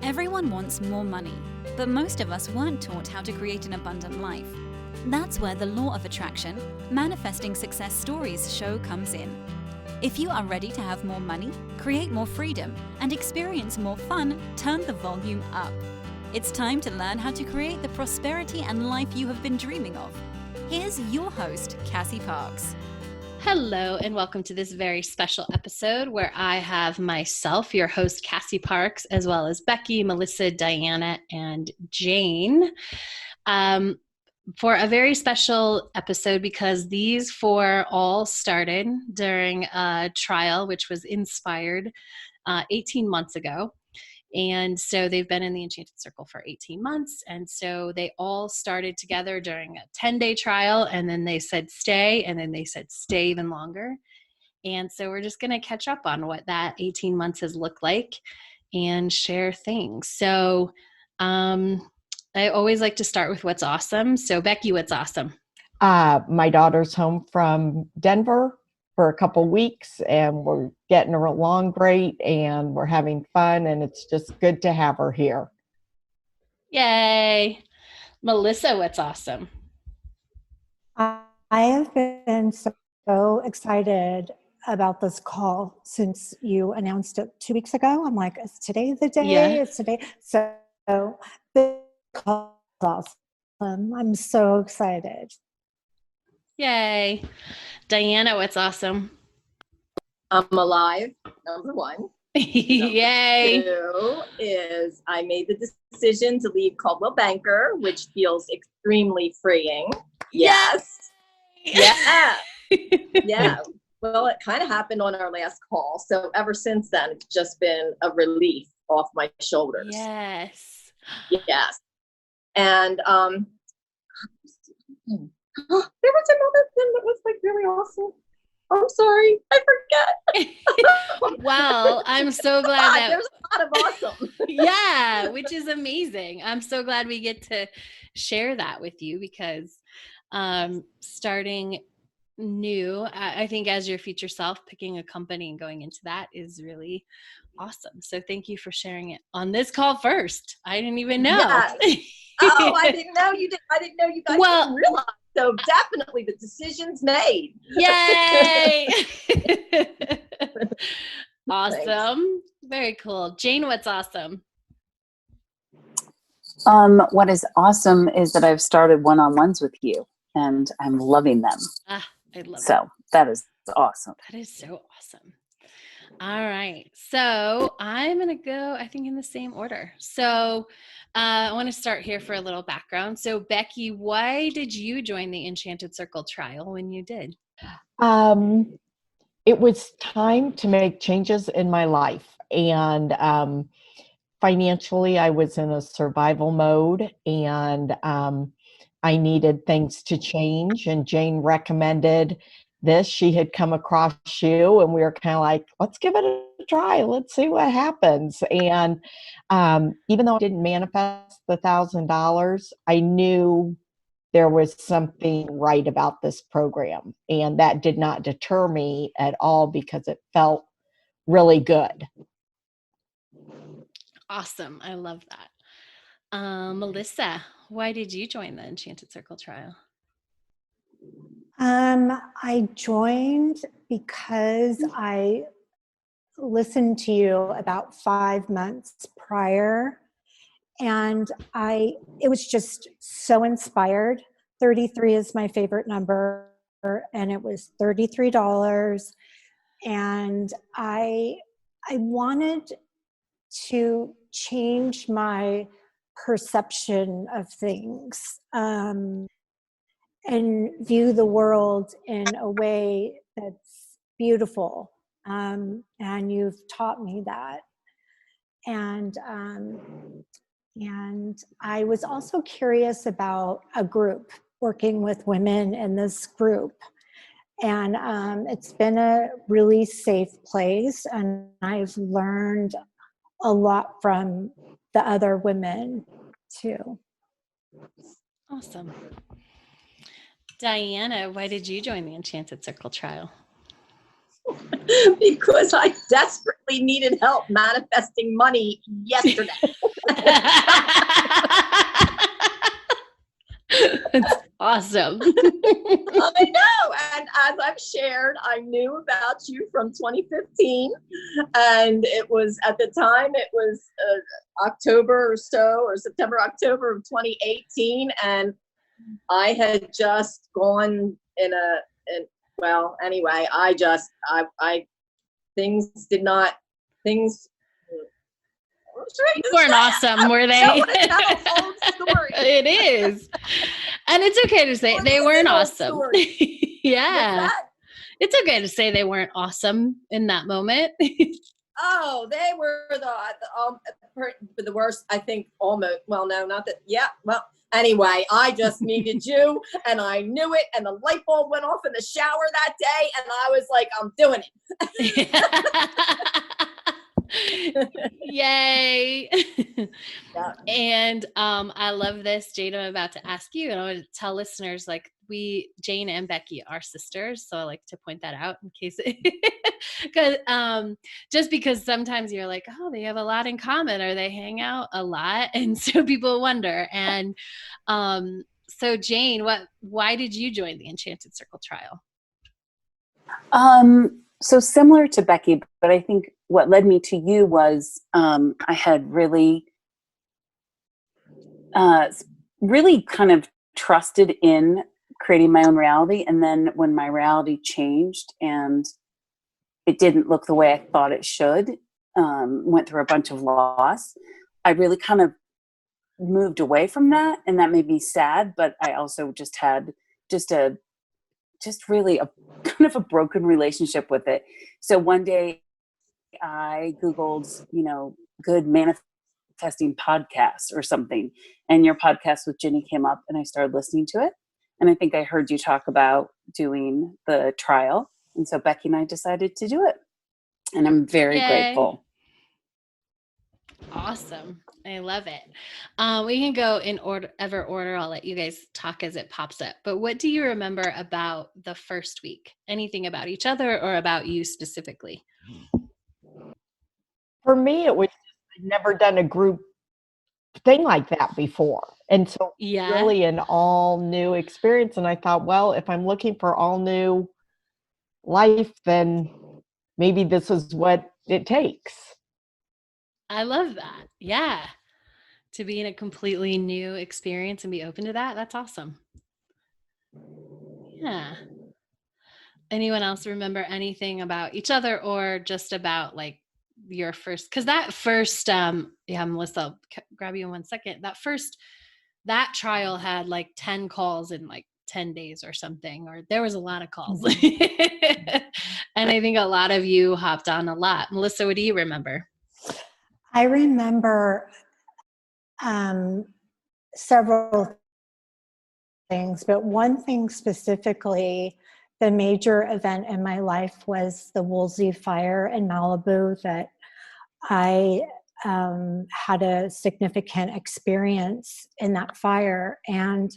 Everyone wants more money, but most of us weren't taught how to create an abundant life. That's where the Law of Attraction, Manifesting Success Stories show comes in. If you are ready to have more money, create more freedom, and experience more fun, turn the volume up. It's time to learn how to create the prosperity and life you have been dreaming of. Here's your host, Cassie Parks. Hello, and welcome to this very special episode where I have myself, your host, Cassie Parks, as well as Becky, Melisa, Dianna, and Jane, for a very special episode because these four all started during a trial which was inspired 18 months ago. And so they've been in the Enchanted Circle for 18 months. And so they all started together during a 10-day trial. And then they said stay. And then they said stay even longer. And so we're just going to catch up on what that 18 months has looked like and share things. So I always like to start with what's awesome. So Becky, what's awesome? My daughter's home from Denver for a couple weeks, and we're getting along great, and we're having fun, and it's just good to have her here. Yay. Melisa, what's awesome? I have been so excited about this call since you announced it 2 weeks ago. I'm like, is today the day? Yeah. It's today. So the call is awesome. I'm so excited. Yay. Dianna, what's awesome? I'm alive, number one. Yay. Number 2 is I made the decision to leave Coldwell Banker, which feels extremely freeing. Yes. Yeah. Yeah. Well, it kind of happened on our last call. So ever since then, it's just been a relief off my shoulders. Yes. Yes. And there was another thing that was like really awesome. I'm sorry, I forget. Well, I'm so glad that there's a lot of awesome. Yeah, which is amazing. I'm so glad we get to share that with you because starting new, I think as your future self, picking a company and going into that is really awesome. So thank you for sharing it on this call first. I didn't even know. Yes. Oh, I didn't know you did. I didn't know you guys didn't realize. So definitely the decision's made. Yay. Awesome. Thanks. Very cool. Jane, what's awesome? What is awesome is that I've started one-on-ones with you and I'm loving them. I love it. So that is awesome. That is so awesome. All right. So I'm going to go, I think, in the same order. So I want to start here for a little background. So Becky, why did you join the Enchanted Circle trial when you did? It was time to make changes in my life. And financially, I was in a survival mode, and I needed things to change. And Jane recommended this. She had come across you, and we were kind of like, let's give it a try. Let's see what happens. And even though I didn't manifest the $1,000, I knew there was something right about this program. And that did not deter me at all because it felt really good. Awesome. I love that. Melisa, why did you join the Enchanted Circle trial? I joined because I listened to you about 5 months prior, and it was just so inspired. 33 is my favorite number, and it was $33, and I wanted to change my perception of things. And view the world in a way that's beautiful. And you've taught me that. And I was also curious about a group, working with women in this group. And it's been a really safe place. And I've learned a lot from the other women too. Awesome. Dianna, why did you join the Enchanted Circle trial? because I desperately needed help manifesting money yesterday. That's awesome. I know. And as I've shared, I knew about you from 2015. And it was, at the time, it was October or so, or September, October of 2018. And I had just gone well, anyway, things weren't awesome, were they? No, it's not a whole story. It is. And it's okay to say they weren't awesome. Yeah. It's okay to say they weren't awesome in that moment. Oh, they were the worst, I think, almost. Well, no, not that. Yeah. Well, anyway, I just needed you, and I knew it, and the light bulb went off in the shower that day, and I was like, I'm doing it. Yay. Yeah. And I love this, Jane. I'm about to ask you, and I want to tell listeners, like, Jane and Becky are sisters, so I like to point that out in case just because sometimes you're like, oh, they have a lot in common, or they hang out a lot, and so people wonder. And so Jane, why did you join the Enchanted Circle trial? So similar to Becky, but I think what led me to you was I had really kind of trusted in creating my own reality. And then when my reality changed and it didn't look the way I thought it should, went through a bunch of loss, I really kind of moved away from that. And that made me sad. But I also just had really a kind of a broken relationship with it. So one day I Googled, good manifesting podcasts or something. And your podcast with Ginny came up and I started listening to it. And I think I heard you talk about doing the trial. And so Becky and I decided to do it. And I'm very grateful. Awesome. I love it. We can go in order. I'll let you guys talk as it pops up. But what do you remember about the first week? Anything about each other or about you specifically? For me, it was I'd never done a group thing like that before. And so really an all new experience. And I thought, well, if I'm looking for all new life, then maybe this is what it takes. I love that. Yeah. To be in a completely new experience and be open to that. That's awesome. Yeah. Anyone else remember anything about each other or just about like your first, because that first, Melissa, I'll grab you in 1 second. That trial had like 10 calls in like 10 days or something, or there was a lot of calls. And I think a lot of you hopped on a lot. Melissa, what do you remember? I remember several things, but one thing specifically, the major event in my life was the Woolsey fire in Malibu that I had a significant experience in that fire. And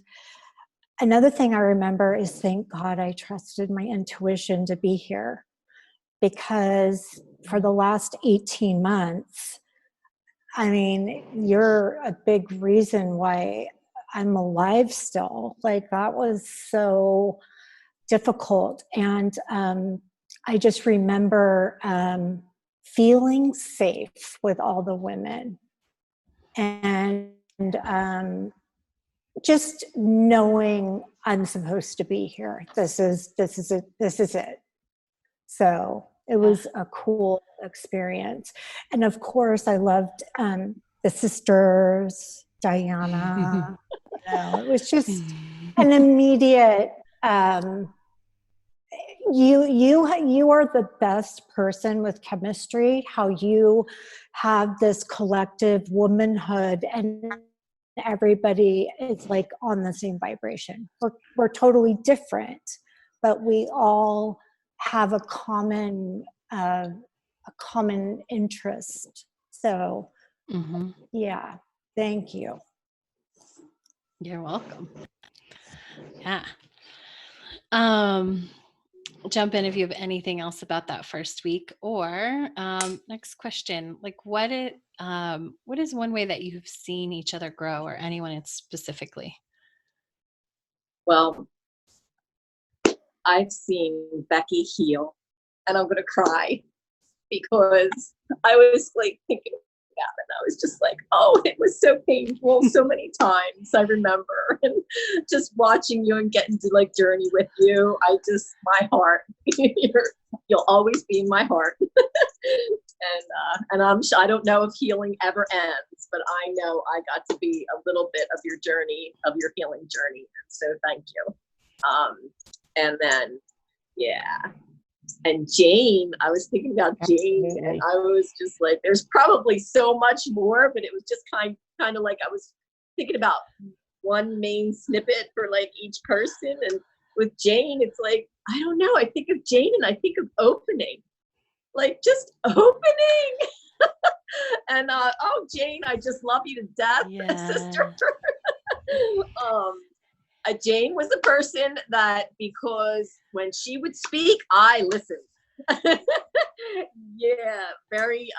another thing I remember is, thank God I trusted my intuition to be here, because for the last 18 months, I mean, you're a big reason why I'm alive still. Like, that was so difficult. And I just remember feeling safe with all the women and just knowing I'm supposed to be here. This is it. So it was a cool experience. And of course I loved the sisters, Dianna. It was just an immediate, you are the best person with chemistry, how you have this collective womanhood and everybody is like on the same vibration. We're totally different, but we all have a common interest. So yeah, thank you. You're welcome. Yeah. jump in if you have anything else about that first week, or next question, like what is one way that you've seen each other grow, or anyone specifically? Well, I've seen Becky heal, and I'm going to cry because I was like thinking about it. And I was just like, oh, it was so painful so many times. I remember, and just watching you and getting to like journey with you. My heart, you'll always be in my heart. And I don't know if healing ever ends, but I know I got to be a little bit of your journey, of your healing journey. And so thank you. And then, yeah. And Jane, I was thinking about Jane, and I was just like, there's probably so much more, but it was just kind of like I was thinking about one main snippet for like each person. And with Jane, it's like, I don't know. I think of Jane and I think of opening, like just opening. And oh, Jane, I just love you to death, sister. Jane was a person that, because when she would speak, I listened. Yeah, very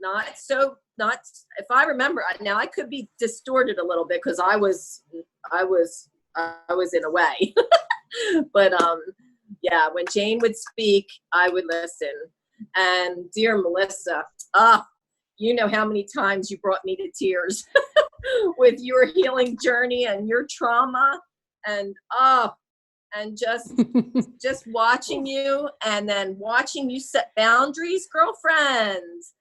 not if I remember now, I could be distorted a little bit because I was in a way. But yeah, when Jane would speak, I would listen. And dear Melisa, you know how many times you brought me to tears with your healing journey and your trauma, and just watching you, and then watching you set boundaries, girlfriends,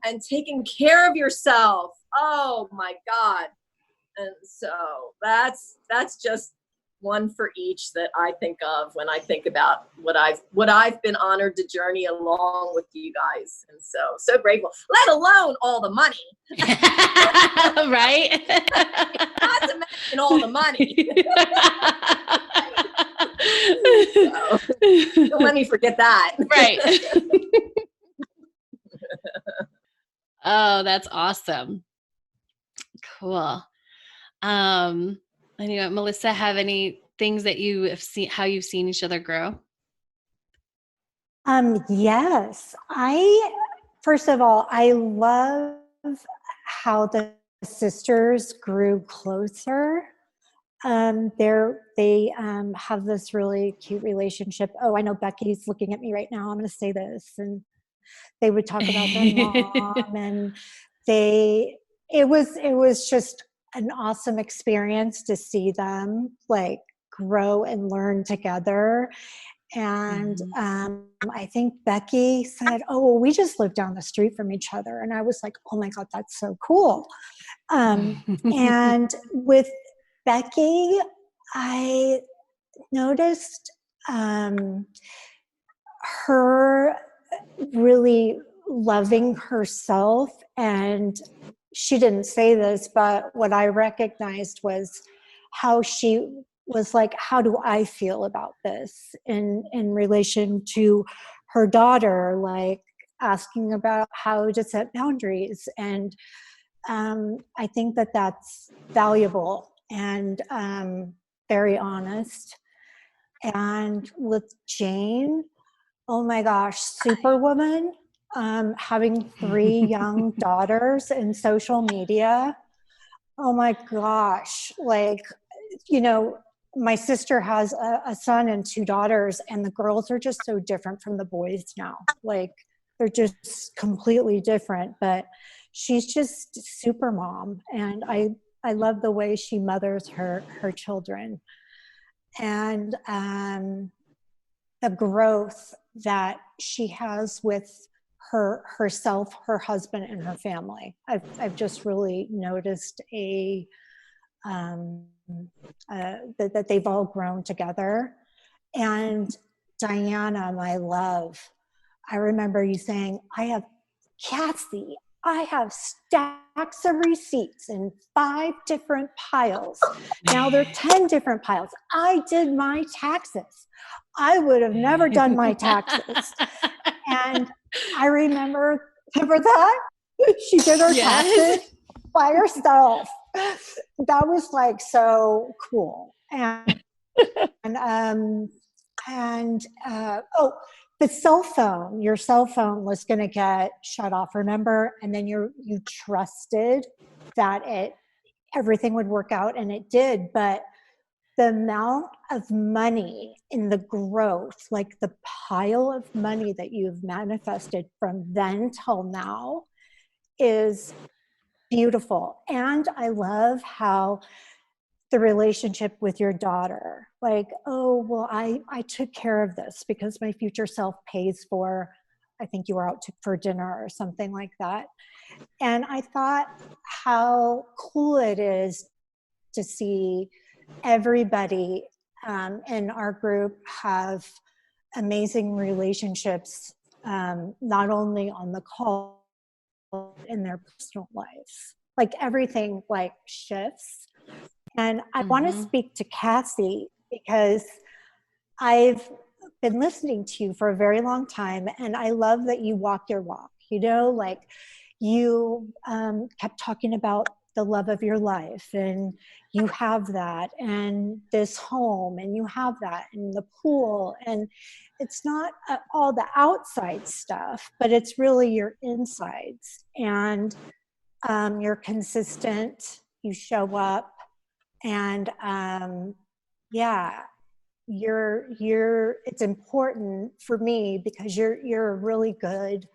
and taking care of yourself. Oh my God. And so that's just one for each that I think of when I think about what I've been honored to journey along with you guys. And so grateful, let alone all the money. Right? Not to mention all the money. So, don't let me forget that. Right. Oh, that's awesome. Cool. Anyway, Melisa, have any things that you have seen, how you've seen each other grow? Yes. First of all, I love how the sisters grew closer. They have this really cute relationship. Oh, I know Becky's looking at me right now. I'm going to say this. And they would talk about their mom, and it was just an awesome experience to see them like grow and learn together. And I think Becky said, oh, well, we just live down the street from each other. And I was like, oh my God, that's so cool. And with Becky, I noticed her really loving herself. And she didn't say this, but what I recognized was how she was like, how do I feel about this in relation to her daughter, like asking about how to set boundaries. And I think that that's valuable and very honest. And with Jane, oh my gosh, Superwoman, having 3 young daughters in social media. Oh my gosh, like, you know, my sister has a son and 2 daughters, and the girls are just so different from the boys now. Like, they're just completely different, but she's just super mom. And I love the way she mothers her children. And the growth that she has with herself, her husband, and her family. I've just really noticed that they've all grown together. And Dianna, my love, I remember you saying, Cassie, I have stacks of receipts in 5 different piles. Now they're 10 different piles. I did my taxes. I would have never done my taxes. And I remember that? She did her taxes by herself. That was like so cool. And And the your cell phone was going to get shut off, remember? And then you trusted that everything would work out, and it did. But the amount of money in the growth, like the pile of money that you've manifested from then till now, is beautiful. And I love how the relationship with your daughter, like, oh, well, I took care of this because my future self pays for, I think you were out for dinner or something like that. And I thought how cool it is to see everybody in our group have amazing relationships, not only on the call, in their personal life. Like everything like shifts. And I want to speak to Cassie because I've been listening to you for a very long time, and I love that you walk your walk. You know, like you kept talking about the love of your life, and you have that, and this home, and you have that, and the pool, and it's not all the outside stuff, but it's really your insides, and you're consistent, you show up, and it's important for me because you're a really good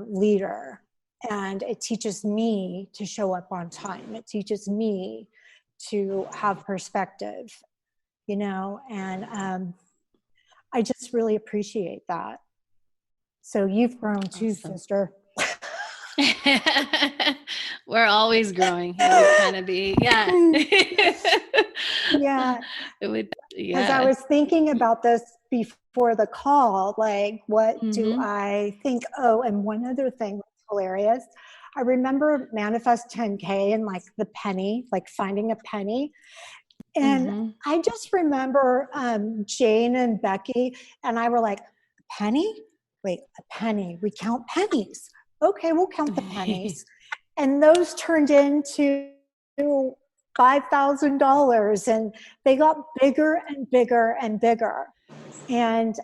leader, and it teaches me to show up on time. It teaches me to have perspective, you know, and I just really appreciate that. So you've grown too, sister. We're always growing. It would kind of be, yeah. Yeah. It would, Because I was thinking about this before the call, like, what do I think? Oh, and one other thing that's hilarious. I remember Manifest 10K and like the penny, like finding a penny. And I just remember Jane and Becky and I were like, penny? Wait, a penny. We count pennies. Okay, we'll count the pennies. And those turned into $5,000, and they got bigger and bigger and bigger. And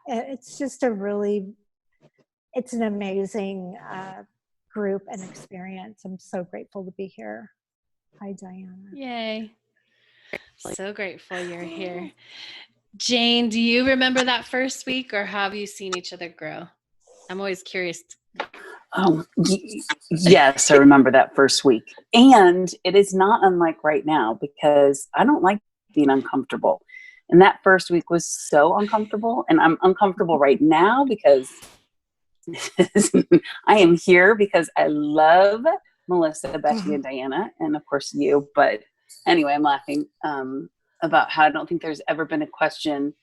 it's just it's an amazing group and experience. I'm so grateful to be here. Hi, Dianna. Yay. So grateful you're here. Jane, do you remember that first week, or have you seen each other grow? I'm always curious. Yes, I remember that first week. And it is not unlike right now because I don't like being uncomfortable. And that first week was so uncomfortable. And I'm uncomfortable right now because I am here because I love Melisa, Becky, and Dianna, and of course you. But anyway, I'm laughing about how I don't think there's ever been a question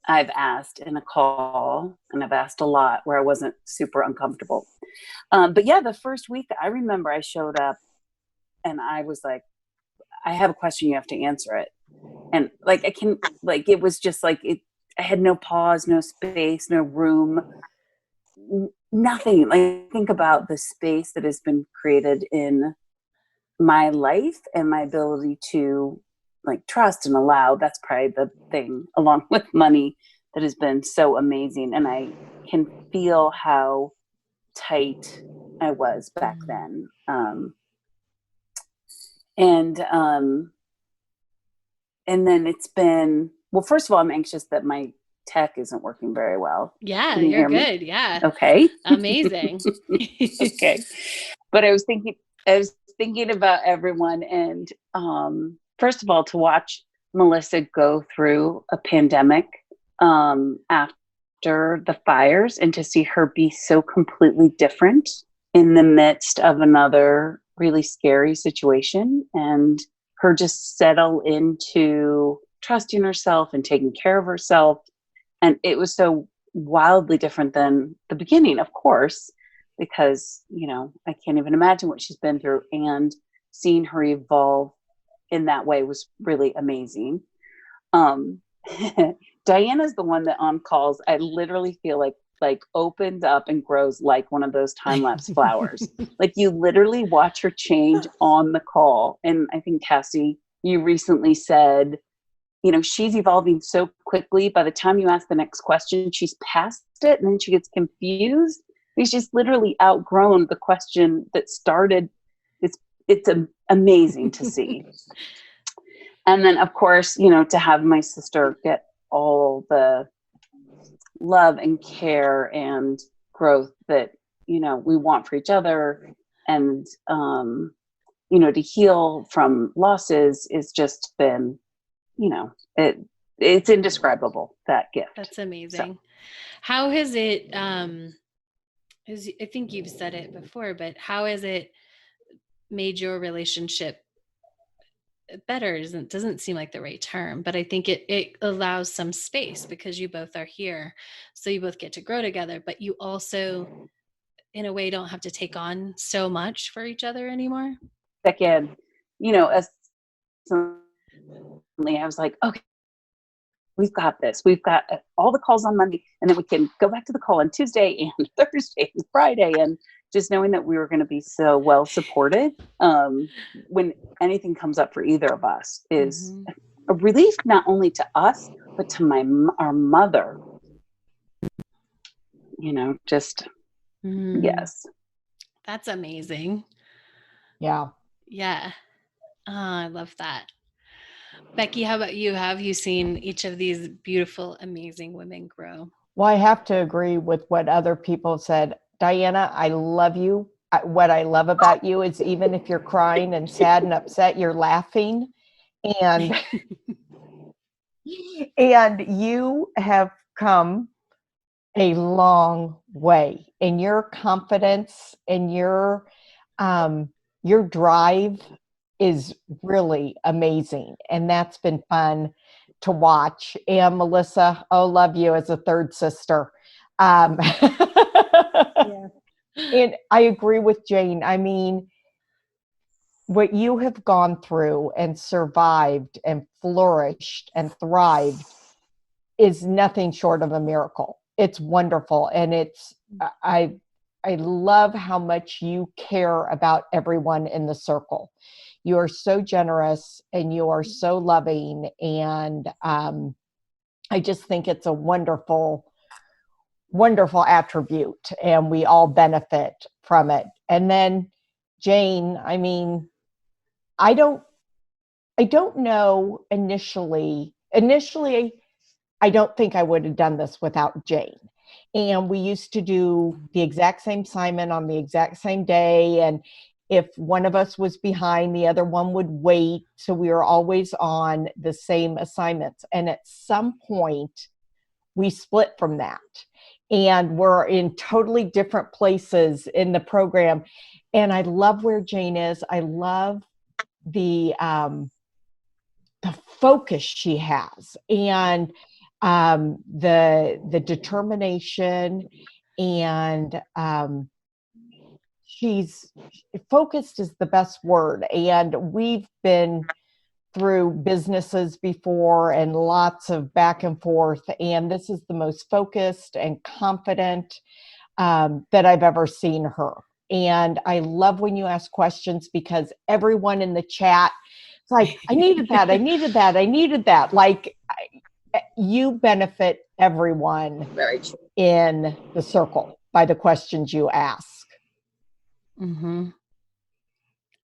I've asked in a call, and I've asked a lot where I wasn't super uncomfortable. But yeah, the first week I remember I showed up and I was like, I have a question, you have to answer it. And like, it was just like, I had no pause, no space, no room, nothing. Like, think about the space that has been created in my life and my ability to like trust and allow. That's probably the thing, along with money, that has been so amazing. And I can feel how tight I was back then. And then it's been, well, first of all, I'm anxious that my tech isn't working very well. Yeah, you're good. Yeah. Okay. Amazing. Okay. But I was thinking about everyone, and first of all, to watch Melisa go through a pandemic after the fires, and to see her be so completely different in the midst of another really scary situation, and her just settle into trusting herself and taking care of herself. And it was so wildly different than the beginning, of course, because, you know, I can't even imagine what she's been through, and seeing her evolve in that way was really amazing. Diana's the one that on calls, I literally feel like opens up and grows like one of those time-lapse flowers. Like, you literally watch her change on the call. And I think, Cassie, you recently said she's evolving so quickly. By the time you ask the next question, she's past it, and then she gets confused. She's literally outgrown the question that started. It's amazing to see. And then, of course, to have my sister get all the love and care and growth that, we want for each other, and, to heal from losses is just been, it's indescribable, that gift. That's amazing. So. How has it, I think you've said it before, but how has it made your relationship better? Doesn't seem like the right term, but I think it allows some space because you both are here. So you both get to grow together, but you also, in a way, don't have to take on so much for each other anymore. Again, I was like, okay, we've got this. We've got all the calls on Monday, and then we can go back to the call on Tuesday and Thursday and Friday. And just knowing that we were going to be so well supported when anything comes up for either of us is a relief, not only to us, but to our mother. Yes. That's amazing. Yeah. Yeah. Oh, I love that. Becky, how about you? Have you seen each of these beautiful, amazing women grow? Well, I have to agree with what other people said. Dianna, I love you. What I love about you is even if you're crying and sad and upset, you're laughing. And you have come a long way. And your confidence and your drive is really amazing. And that's been fun to watch. And Melisa, love you as a third sister. Yeah. And I agree with Jane. I mean, what you have gone through and survived and flourished and thrived is nothing short of a miracle. It's wonderful. And I love how much you care about everyone in the circle. You are so generous and you are so loving. And I just think it's a wonderful attribute, and we all benefit from it. And then Jane, I mean, I don't know initially, I don't think I would have done this without Jane. And we used to do the exact same assignment on the exact same day. And if one of us was behind, the other one would wait. So we were always on the same assignments. And at some point, we split from that. And we're in totally different places in the program. And I love where Jane is. I love the focus she has, and the determination, and she's focused is the best word. And we've been through businesses before and lots of back and forth, and this is the most focused and confident that I've ever seen her. And I love when you ask questions, because everyone in the chat is like, I needed that, I needed that, I needed that. Like, you benefit everyone in the circle by the questions you ask. Mm-hmm.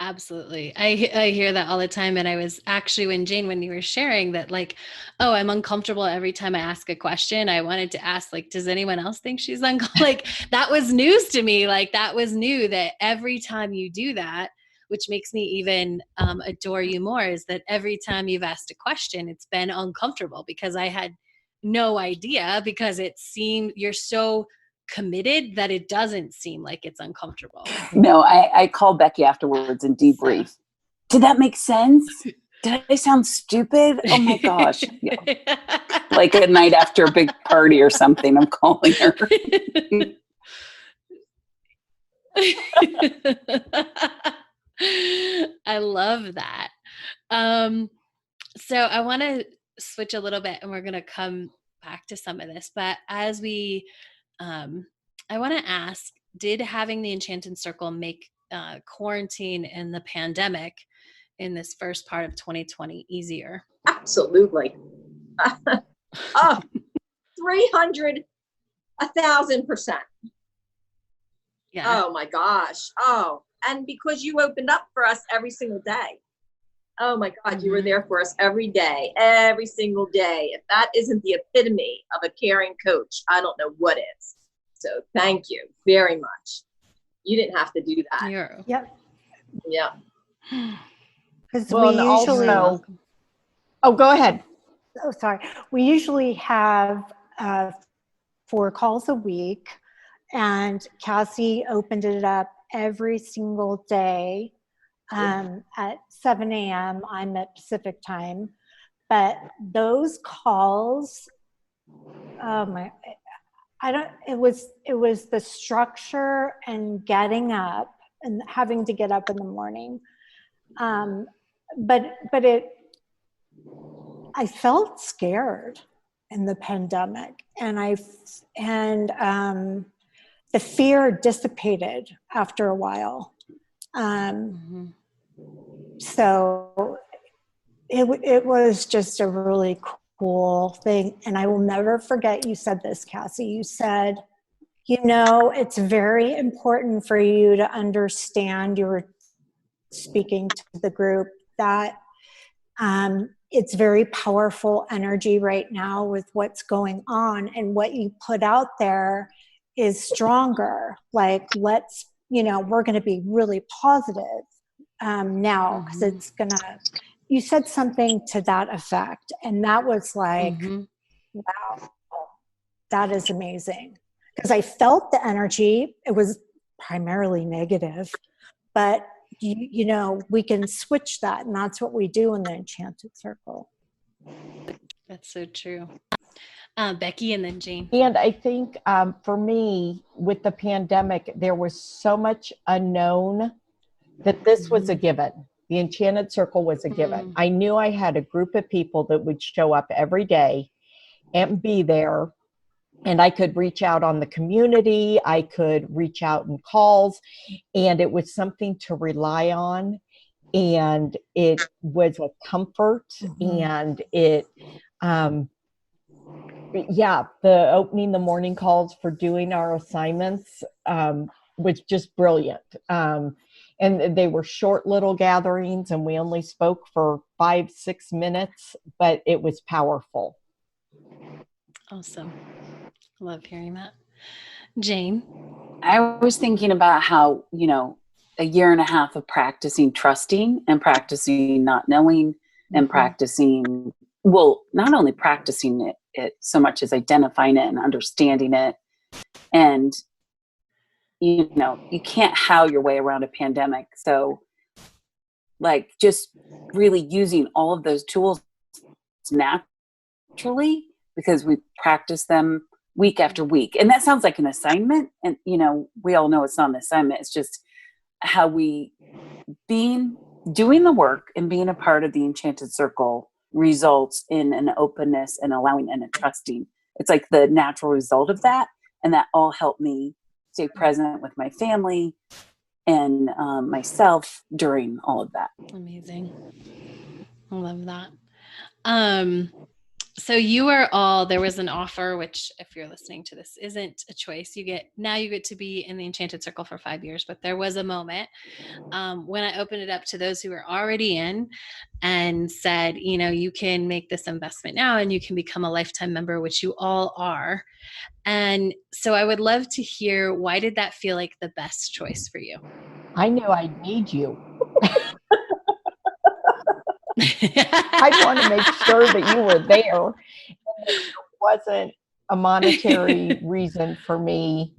Absolutely. I hear that all the time. And I was actually, when you were sharing that, like, oh, I'm uncomfortable every time I ask a question, I wanted to ask, like, does anyone else think she's uncomfortable? Like, that was news to me. Like, that was new, that every time you do that, which makes me even adore you more, is that every time you've asked a question, it's been uncomfortable, because I had no idea, because it seemed you're so committed that it doesn't seem like it's uncomfortable. No, I call Becky afterwards and debrief. Did that make sense? Did I sound stupid? Oh my gosh. Yeah. Like a night after a big party or something, I'm calling her. I love that. So I want to switch a little bit, and we're going to come back to some of this, but as we I want to ask, did having the Enchanted Circle make quarantine and the pandemic in this first part of 2020 easier? Absolutely. Oh, 300, 1,000%. Yeah. Oh my gosh. Oh, and because you opened up for us every single day. Oh my God, you were there for us every day, every single day. If that isn't the epitome of a caring coach, I don't know what is. So thank you very much. You didn't have to do that. Yep. Yeah. Because Well, and also, oh, go ahead. Oh, sorry. We usually have 4 calls a week, and Cassie opened it up every single day at 7 a.m. I'm at Pacific time. But those calls, it was the structure and getting up and having to get up in the morning. But I felt scared in the pandemic, and the fear dissipated after a while. So it was just a really cool thing. And I will never forget, you said this, Cassie, you said, it's very important for you to understand, you were speaking to the group, that it's very powerful energy right now with what's going on, and what you put out there is stronger. Like, we're going to be really positive now, because it's you said something to that effect, and that was like, wow, that is amazing. Because I felt the energy. It was primarily negative, but we can switch that, and that's what we do in the Enchanted Circle. That's so true. Becky, and then Jane. And I think for me, with the pandemic, there was so much unknown that this was a given. The Enchanted Circle was a given. I knew I had a group of people that would show up every day and be there. And I could reach out on the community. I could reach out in calls. And it was something to rely on. And it was a comfort. And it, the opening the morning calls for doing our assignments was just brilliant. And they were short little gatherings, and we only spoke for 5-6 minutes, but it was powerful. Awesome. Love hearing that. Jane? I was thinking about how, a year and a half of practicing trusting and practicing not knowing and practicing, not only practicing it so much as identifying it and understanding it. And, you can't how your way around a pandemic. So like just really using all of those tools naturally, because we practice them week after week. And that sounds like an assignment. And, we all know it's not an assignment. It's just how doing the work and being a part of the Enchanted Circle results in an openness and allowing and a trusting. It's like the natural result of that. And that all helped me stay present with my family and myself during all of that. Amazing. I love that. So you are all, there was an offer, which if you're listening to this isn't a choice, you get to be in the Enchanted Circle for 5 years, but there was a moment when I opened it up to those who were already in and said, you can make this investment now and you can become a lifetime member, which you all are. And so I would love to hear, why did that feel like the best choice for you? I knew I'd need you. I want to make sure that you were there. And there wasn't a monetary reason for me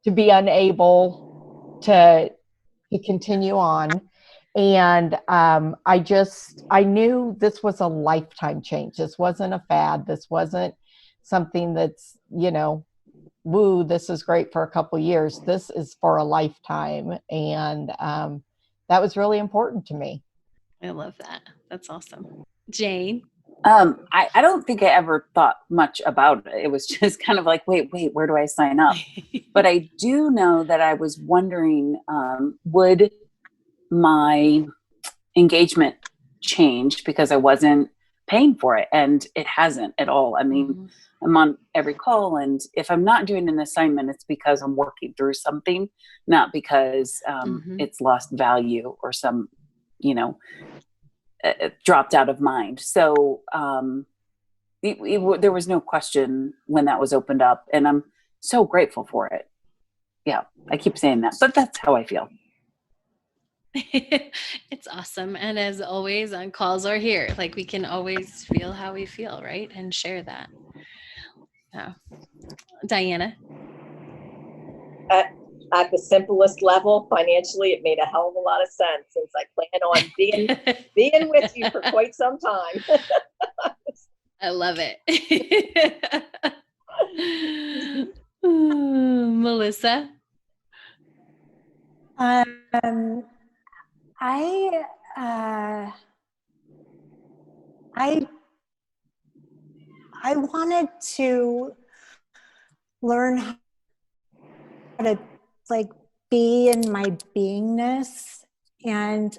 to be unable to continue on. And I knew this was a lifetime change. This wasn't a fad. This wasn't something that's, woo, this is great for a couple years. This is for a lifetime. And that was really important to me. I love that. That's awesome. Jane? I don't think I ever thought much about it. It was just kind of like, wait, where do I sign up? But I do know that I was wondering, would my engagement changed because I wasn't paying for it, and it hasn't at all. I mean, I'm on every call, and if I'm not doing an assignment, it's because I'm working through something, not because it's lost value or some, dropped out of mind. So there was no question when that was opened up, and I'm so grateful for it. Yeah, I keep saying that, but that's how I feel. It's awesome. And as always on calls or here, like we can always feel how we feel, right? And share that. Yeah. Dianna. At the simplest level, financially, it made a hell of a lot of sense since I plan on being with you for quite some time. I love it. Melisa. I wanted to learn how to like be in my beingness, and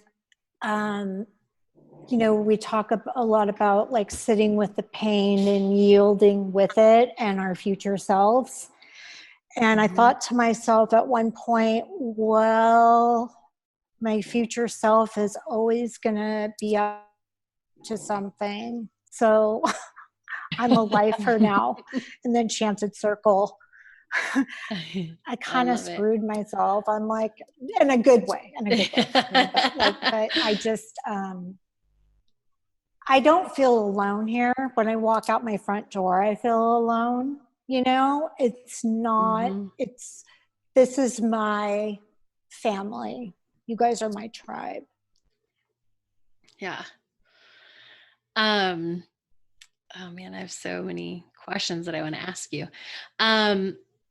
we talk a lot about like sitting with the pain and yielding with it and our future selves. And I thought to myself at one point, well, my future self is always going to be up to something. So I'm a lifer now in the Enchanted Circle. I kind of screwed myself. I'm like, in a good way. But I just, I don't feel alone here. When I walk out my front door, I feel alone. It's not, this is my family. You guys are my tribe. Yeah. Oh man, I have so many questions that I want to ask you.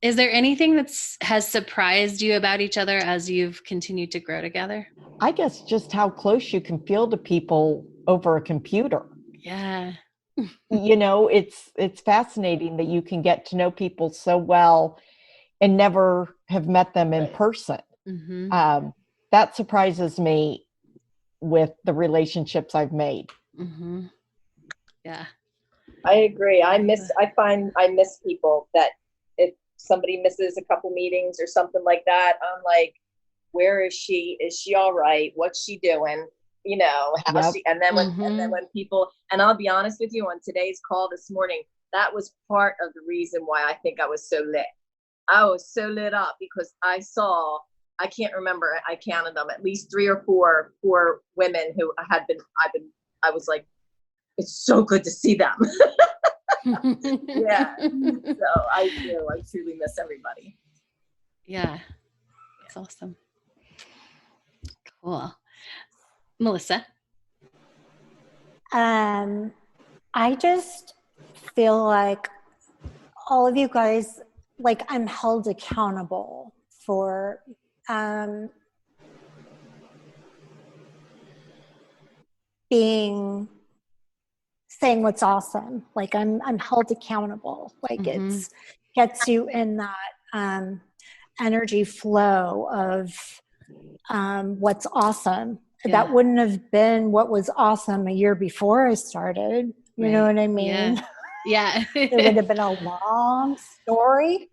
Is there anything has surprised you about each other as you've continued to grow together? I guess just how close you can feel to people over a computer. Yeah. It's fascinating that you can get to know people so well and never have met them in person. That surprises me with the relationships I've made. Yeah. I agree. I miss people that if somebody misses a couple meetings or something like that, I'm like, where is she? Is she all right? What's she doing? How's she? And then when people, and I'll be honest with you, on today's call this morning, that was part of the reason why I think I was so lit. I was so lit up because I can't remember, I counted them, at least 3 or 4 women who I was like, it's so good to see them. Yeah. So I truly miss everybody. Yeah. That's awesome. Cool. Melisa. I just feel like all of you guys, like I'm held accountable for saying what's awesome. Like I'm held accountable. Like it's gets you in that energy flow of what's awesome. Yeah. That wouldn't have been what was awesome a year before I started. You know what I mean? Yeah. It would have been a long story,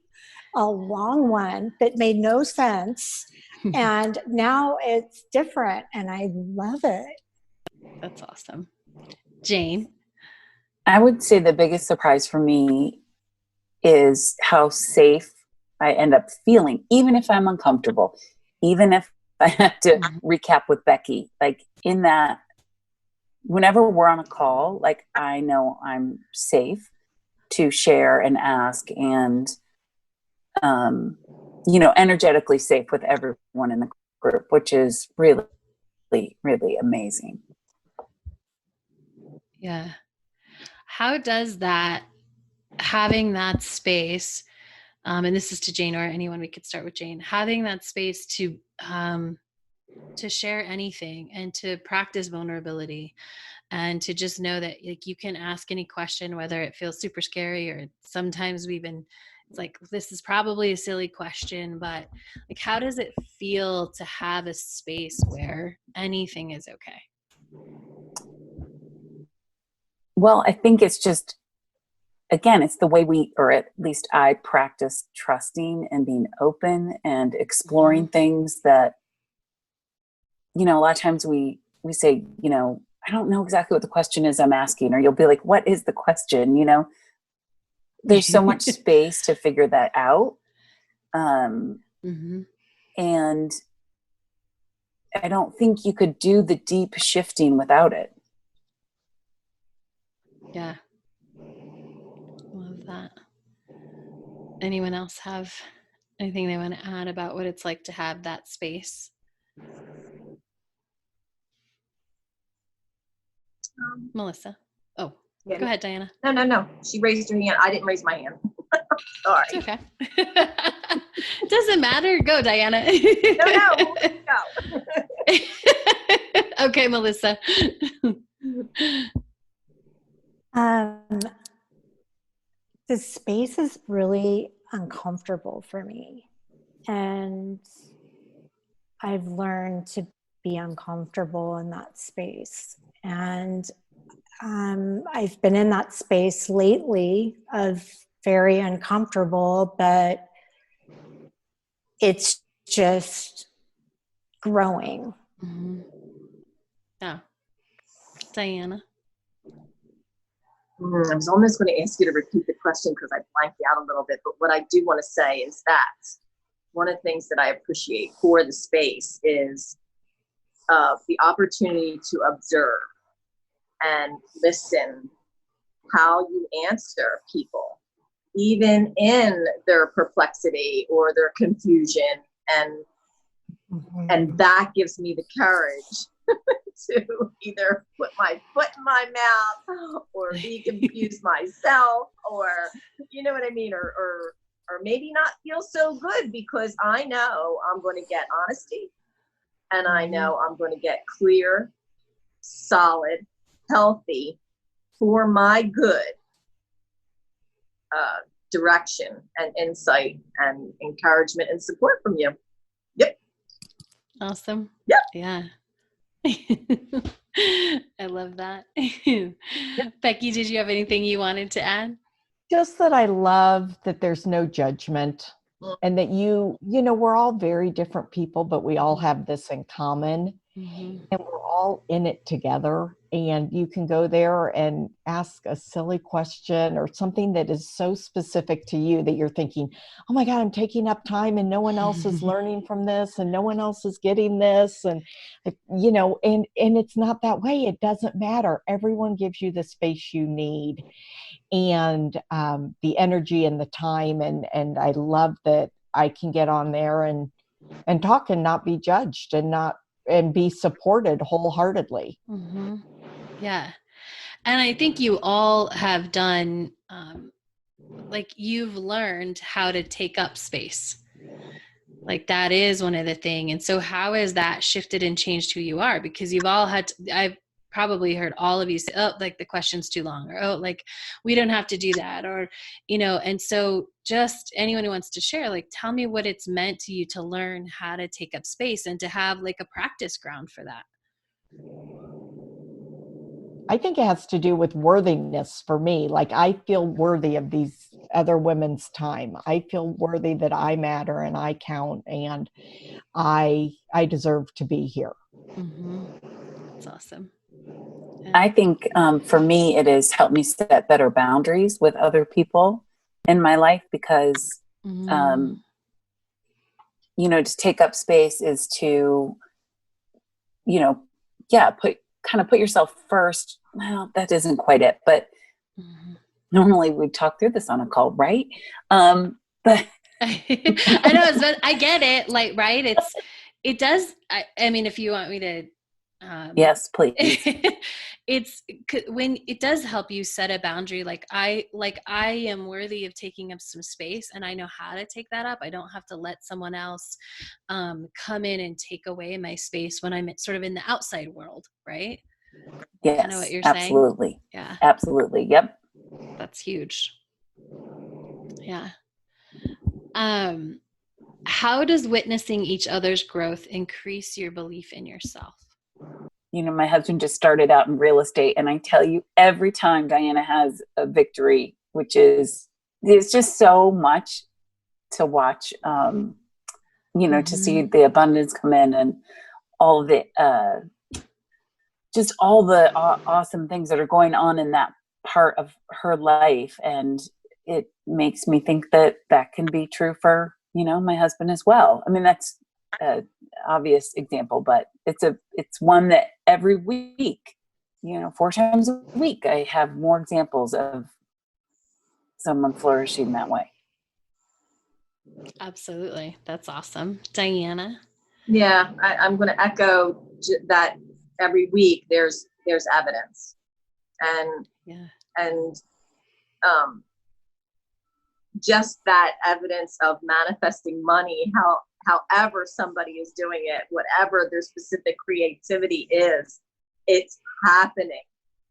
a long one that made no sense. And now it's different and I love it. That's awesome. Jane? I would say the biggest surprise for me is how safe I end up feeling, even if I'm uncomfortable, even if I have to recap with Becky, like in that, whenever we're on a call, like I know I'm safe to share and ask and, energetically safe with everyone in the group, which is really, really amazing. Yeah. How does that, having that space, and this is to Jane or anyone, we could start with Jane, having that space to share anything and to practice vulnerability and to just know that like you can ask any question, whether it feels super scary or sometimes it's like, this is probably a silly question, but like, how does it feel to have a space where anything is okay? Well, I think it's just, again, it's the way or at least I practice trusting and being open and exploring things that, a lot of times we say, I don't know exactly what the question is I'm asking, or you'll be like, what is the question? There's so much space to figure that out. And I don't think you could do the deep shifting without it. Yeah. Love that. Anyone else have anything they want to add about what it's like to have that space? Melissa. Oh, Yeah. Go ahead, Dianna. No. She raised her hand. I didn't raise my hand. Sorry. It's okay. Doesn't matter. Go, Dianna. No. Go. Okay, Melissa. The space is really uncomfortable for me. And I've learned to be uncomfortable in that space. And I've been in that space lately of very uncomfortable, but it's just growing. Yeah. Dianna. I was almost going to ask you to repeat the question because I blanked out a little bit. But what I do want to say is that one of the things that I appreciate for the space is the opportunity to observe and listen how you answer people, even in their perplexity or their confusion. And that gives me the courage to either put my foot in my mouth or be confused myself, or you know what I mean, or maybe not feel so good, because I know I'm going to get honesty, and I know I'm going to get clear, solid, healthy, for my good direction and insight and encouragement and support from you. Yep. Awesome. Yep. Yeah. I love that. Becky, did you have anything you wanted to add? Just that I love that there's no judgment, and that we're all very different people, but we all have this in common, and we're all in it together. And you can go there and ask a silly question or something that is so specific to you that you're thinking, oh my God, I'm taking up time and no one else is learning from this and no one else is getting this. And, and it's not that way. It doesn't matter. Everyone gives you the space you need and the energy and the time. And I love that I can get on there and talk and not be judged and be supported wholeheartedly. Yeah. And I think you all have done, you've learned how to take up space. Like that is one of the things. And so how has that shifted and changed who you are? Because you've all had I've probably heard all of you say, oh, like the question's too long, or, oh, like we don't have to do that, or, and so just anyone who wants to share, like, tell me what it's meant to you to learn how to take up space and to have like a practice ground for that. I think it has to do with worthiness for me. Like I feel worthy of these other women's time. I feel worthy that I matter and I count and I deserve to be here. That's awesome. Yeah. I think for me, it has helped me set better boundaries with other people in my life because, to take up space is to, put yourself first. Well, that isn't quite it, but normally we talk through this on a call, right? But I know, but I get it. Like, right. It does. I mean, if you want me to, yes, please. It's when it does help you set a boundary. Like I am worthy of taking up some space and I know how to take that up. I don't have to let someone else come in and take away my space when I'm sort of in the outside world. Right. Yes, kind of what you're absolutely. saying. Yeah, absolutely. Yep. That's huge. Yeah. How does witnessing each other's growth increase your belief in yourself? my husband just started out in real estate, and I tell you, every time Dianna has a victory, it's just so much to watch, to see the abundance come in and all of it, just all the awesome things that are going on in that part of her life. And it makes me think that can be true for, my husband as well. I mean, that's an obvious example, but it's one that every week, 4 times a week, I have more examples of someone flourishing that way. Absolutely. That's awesome. Dianna? Yeah, I'm going to echo that every week there's evidence, and just that evidence of manifesting money, however somebody is doing it, whatever their specific creativity is, it's happening.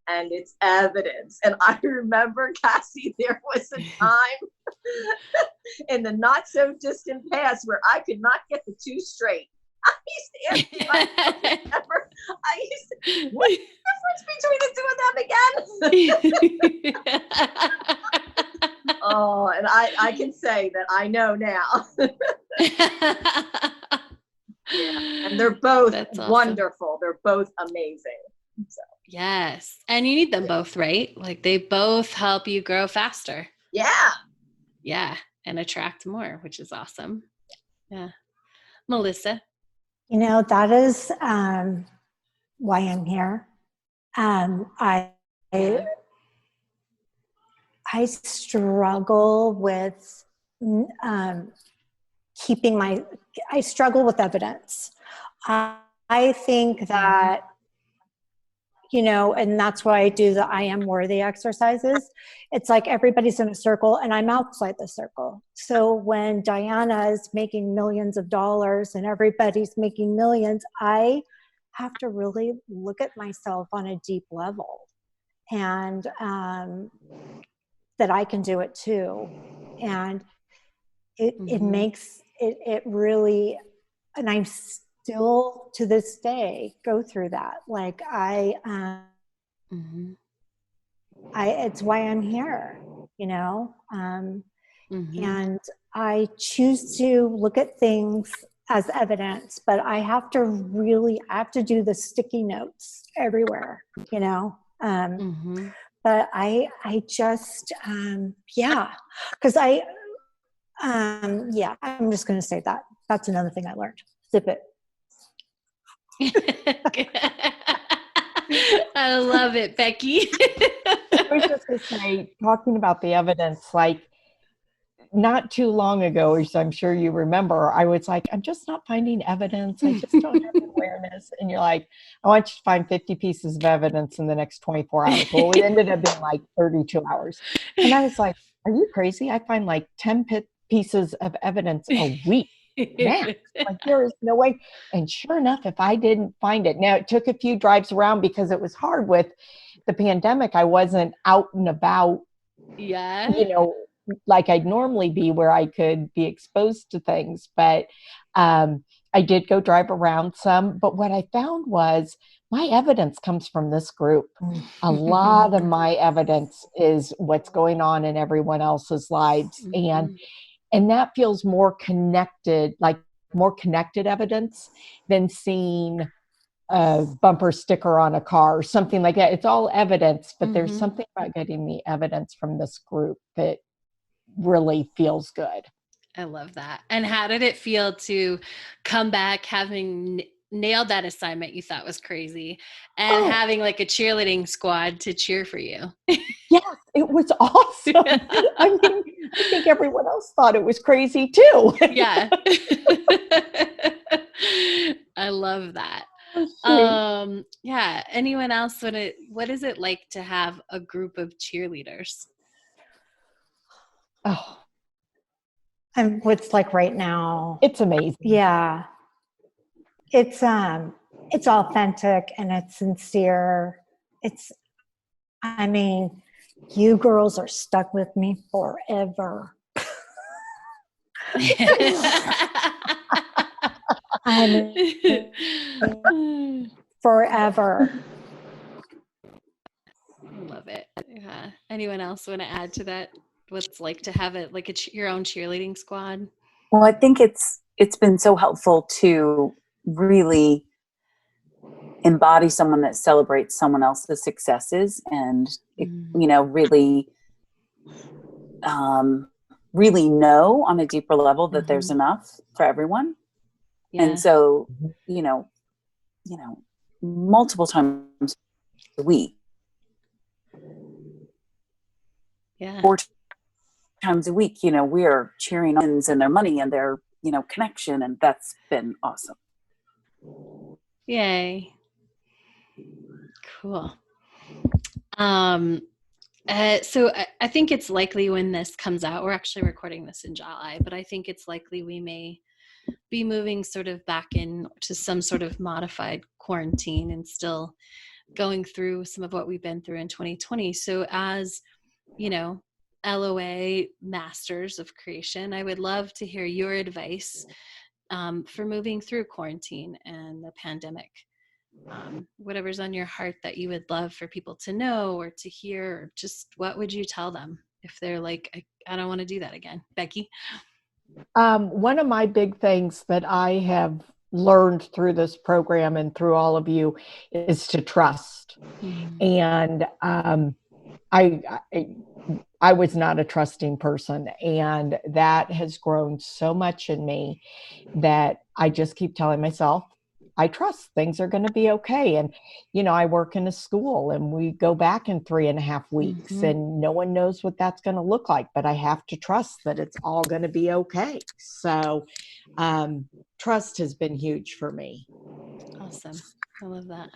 And it's evidence. And I remember, Cassie, there was a time in the not so distant past where I could not get the 2 straight. I used to ask myself, what's the difference between the 2 of them again? Oh, and I can say that I know now. Yeah, and they're both wonderful. They're both amazing. So. Yes. And you need them both, right? Like they both help you grow faster. Yeah. Yeah. And attract more, which is awesome. Yeah. Melisa? That is why I'm here. I struggle with I struggle with evidence. I think that, and that's why I do the I am worthy exercises. It's like everybody's in a circle and I'm outside the circle. So when Dianna is making millions of dollars and everybody's making millions, I have to really look at myself on a deep level, and that I can do it too. And it makes it really, and I'm still to this day go through that. Like it's why I'm here, and I choose to look at things as evidence, but I have to do the sticky notes everywhere, but I just, because I'm just going to say that. That's another thing I learned. Zip it. I love it, Becky. I was just going to say, talking about the evidence, like not too long ago, as I'm sure you remember, I was like, I'm just not finding evidence. I just don't have awareness. And you're like, I want you to find 50 pieces of evidence in the next 24 hours. Well, we ended up being like 32 hours. And I was like, are you crazy? I find like 10 pieces of evidence a week. Max. Like, there is no way. And sure enough, if I didn't find it, now it took a few drives around because it was hard with the pandemic. I wasn't out and about, like I'd normally be, where I could be exposed to things. But I did go drive around some. But what I found was my evidence comes from this group. A lot of my evidence is what's going on in everyone else's lives. And that feels more connected, like more connected evidence than seeing a bumper sticker on a car or something like that. It's all evidence, but there's something about getting the evidence from this group that really feels good. I love that. And how did it feel to come back having nailed that assignment you thought was crazy and having like a cheerleading squad to cheer for you? Yes, it was awesome. I mean, I think everyone else thought it was crazy too. Yeah. I love that. Anyone else, what is it like to have a group of cheerleaders? Oh, and what's like right now? It's amazing. Yeah. It's authentic and it's sincere. You girls are stuck with me forever. forever. I love it. Yeah. Anyone else want to add to that? What's it like to have it like your own cheerleading squad? Well, I think it's been so helpful to really embody someone that celebrates someone else's successes and, really, really know on a deeper level that there's enough for everyone. Yeah. And so, multiple times a week, Yeah. 4 times a week, we are cheering on and their money and their, connection. And that's been awesome. Yay. Cool. So I think it's likely when this comes out, we're actually recording this in July, but I think it's likely we may be moving sort of back into some sort of modified quarantine and still going through some of what we've been through in 2020. So as, LOA masters of creation, I would love to hear your advice for moving through quarantine and the pandemic. Whatever's on your heart that you would love for people to know or to hear, or just what would you tell them if they're like, I don't want to do that again? Becky? One of my big things that I have learned through this program and through all of you is to trust. And I was not a trusting person, and that has grown so much in me that I just keep telling myself, I trust things are going to be okay. And, I work in a school and we go back in 3.5 weeks and no one knows what that's going to look like, but I have to trust that it's all going to be okay. So, trust has been huge for me. Awesome. I love that.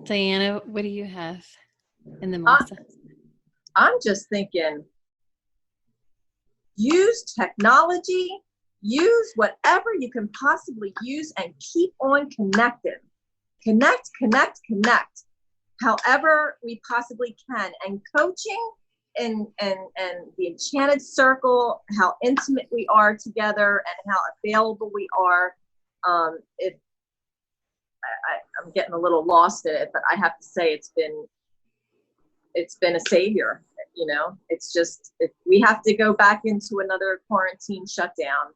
Dianna, what do you have in the Melisa? I'm just thinking, use technology, use whatever you can possibly use, and keep on connecting. Connect. However we possibly can. And coaching and the Enchanted Circle, how intimate we are together and how available we are. I'm getting a little lost in it, but I have to say it's been a savior. It's just, we have to go back into another quarantine shutdown.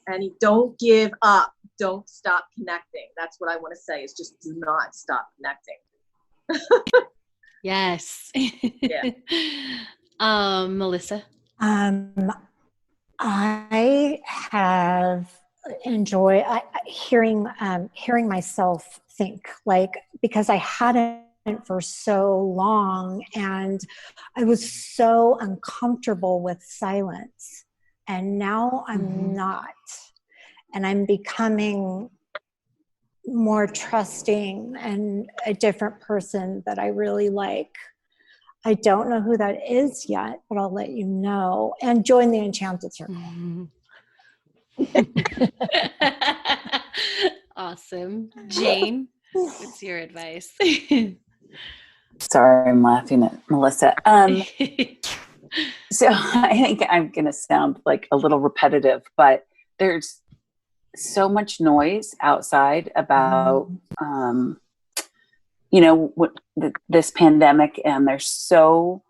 And don't give up. Don't stop connecting. That's what I want to say, is just do not stop connecting. Yes. Yeah. Melisa? I have enjoyed hearing myself think, because I hadn't for so long, and I was so uncomfortable with silence, and now I'm not, and I'm becoming more trusting and a different person that I really like. I don't know who that is yet, but I'll let you know. And join the Enchanted Circle. Awesome. Jane, what's your advice? Sorry, I'm laughing at Melissa. So I think I'm going to sound like a little repetitive, but there's so much noise outside about, this pandemic, and there's so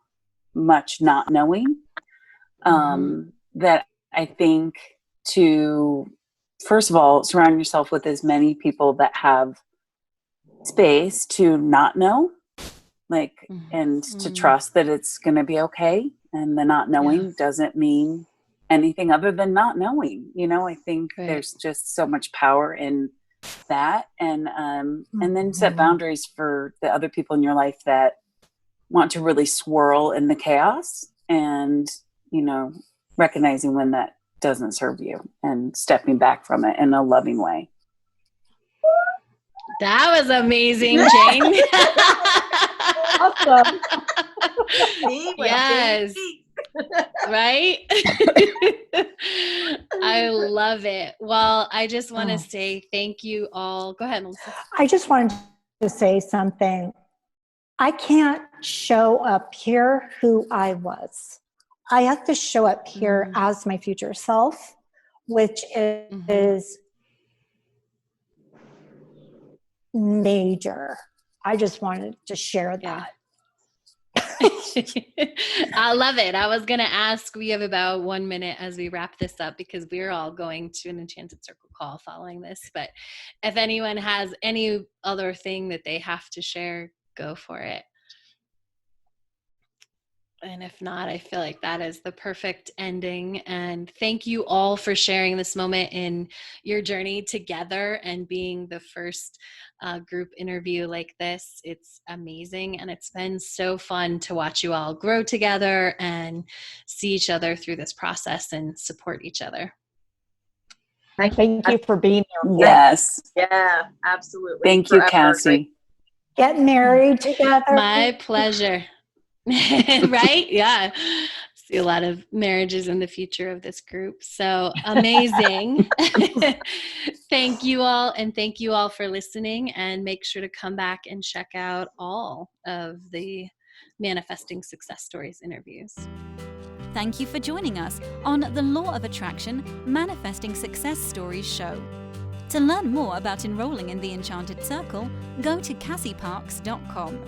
much not knowing that I think to, first of all, surround yourself with as many people that have space to not know, and to trust that it's going to be okay. And the not knowing doesn't mean anything other than not knowing. I think there's just so much power in that. And then set boundaries for the other people in your life that want to really swirl in the chaos, and, recognizing when that doesn't serve you and stepping back from it in a loving way. That was amazing, Jane. Awesome. Yes. Right? I love it. Well, I just want to say thank you all. Go ahead, Melissa. I just wanted to say something. I can't show up here who I was. I have to show up here as my future self, which is major. I just wanted to share that. I love it. I was going to ask, we have about 1 minute as we wrap this up because we're all going to an Enchanted Circle call following this. But if anyone has any other thing that they have to share, go for it. And if not, I feel like that is the perfect ending. And thank you all for sharing this moment in your journey together and being the first group interview like this. It's amazing. And it's been so fun to watch you all grow together and see each other through this process and support each other. Thank you for being there. Yes. Yeah, absolutely. Thank you, Forever. Cassie. Get married together. My pleasure. Right? Yeah. See a lot of marriages in the future of this group. So amazing. Thank you all. And thank you all for listening, and make sure to come back and check out all of the Manifesting Success Stories interviews. Thank you for joining us on the Law of Attraction Manifesting Success Stories show. To learn more about enrolling in the Enchanted Circle, go to CassieParks.com.